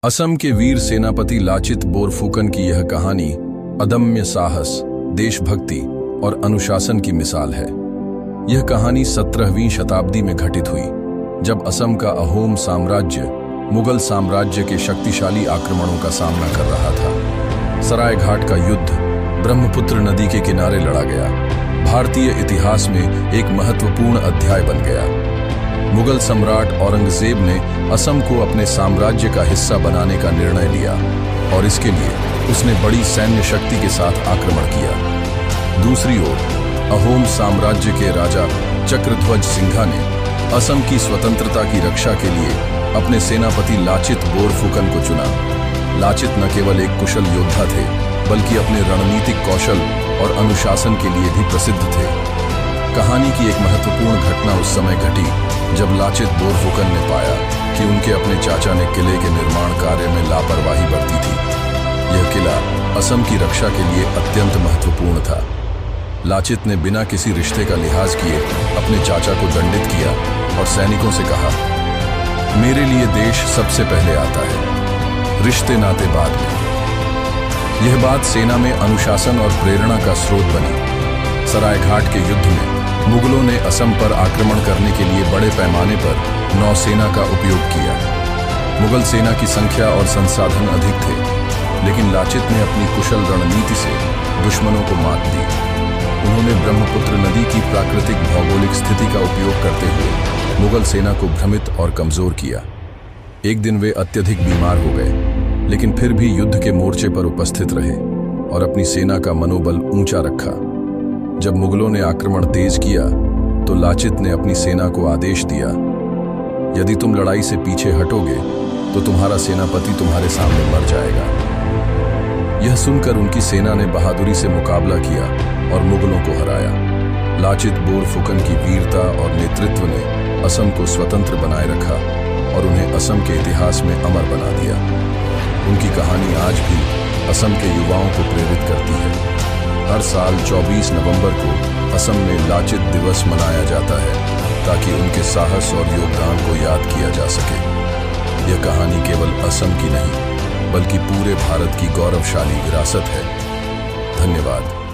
असम के वीर सेनापति लाचित बोरफुकन की यह कहानी अदम्य साहस, देशभक्ति और अनुशासन की मिसाल है। यह कहानी 17वीं शताब्दी में घटित हुई, जब असम का अहोम साम्राज्य मुगल साम्राज्य के शक्तिशाली आक्रमणों का सामना कर रहा था। सरायघाट का युद्ध ब्रह्मपुत्र नदी के किनारे लड़ा गया, भारतीय इतिहास में एक महत्वपूर्ण अध्याय बन गया। मुगल सम्राट औरंगजेब ने असम को अपने साम्राज्य का हिस्सा बनाने का निर्णय लिया और इसके लिए उसने बड़ी सैन्य शक्ति के साथ आक्रमण किया। दूसरी ओर अहोम साम्राज्य के राजा चक्रध्वज सिंघा ने असम की स्वतंत्रता की रक्षा के लिए अपने सेनापति लाचित बोरफुकन को चुना। लाचित न केवल एक कुशल योद्धा थे, बल्कि अपने रणनीतिक कौशल और अनुशासन के लिए भी प्रसिद्ध थे। कहानी की एक महत्वपूर्ण घटना उस समय घटी जब लाचित बोरफुकन ने पाया कि उनके अपने चाचा ने किले के निर्माण कार्य में लापरवाही बरती थी। यह किला असम की रक्षा के लिए अत्यंत महत्वपूर्ण था। लाचित ने बिना किसी रिश्ते का लिहाज किए अपने चाचा को दंडित किया और सैनिकों से कहा, मेरे लिए देश सबसे पहले आता है, रिश्ते नाते बाद में। यह बात सेना में अनुशासन और प्रेरणा का स्रोत बनी। सरायघाट के युद्ध में मुगलों ने असम पर आक्रमण करने के लिए बड़े पैमाने पर नौसेना का उपयोग किया। मुगल सेना की संख्या और संसाधन अधिक थे, लेकिन लाचित ने अपनी कुशल रणनीति से दुश्मनों को मात दी। उन्होंने ब्रह्मपुत्र नदी की प्राकृतिक भौगोलिक स्थिति का उपयोग करते हुए मुगल सेना को भ्रमित और कमजोर किया। एक दिन वे अत्यधिक बीमार हो गए, लेकिन फिर भी युद्ध के मोर्चे पर उपस्थित रहे और अपनी सेना का मनोबल ऊंचा रखा। जब मुगलों ने आक्रमण तेज किया तो लाचित ने अपनी सेना को आदेश दिया, यदि तुम लड़ाई से पीछे हटोगे तो तुम्हारा सेनापति तुम्हारे सामने मर जाएगा। यह सुनकर उनकी सेना ने बहादुरी से मुकाबला किया और मुगलों को हराया। लाचित बोरफुकन की वीरता और नेतृत्व ने असम को स्वतंत्र बनाए रखा और उन्हें असम के इतिहास में अमर बना दिया। उनकी कहानी आज भी असम के युवाओं को प्रेरित करती है। हर साल 24 नवंबर को असम में लाचित दिवस मनाया जाता है, ताकि उनके साहस और योगदान को याद किया जा सके। यह कहानी केवल असम की नहीं, बल्कि पूरे भारत की गौरवशाली विरासत है। धन्यवाद।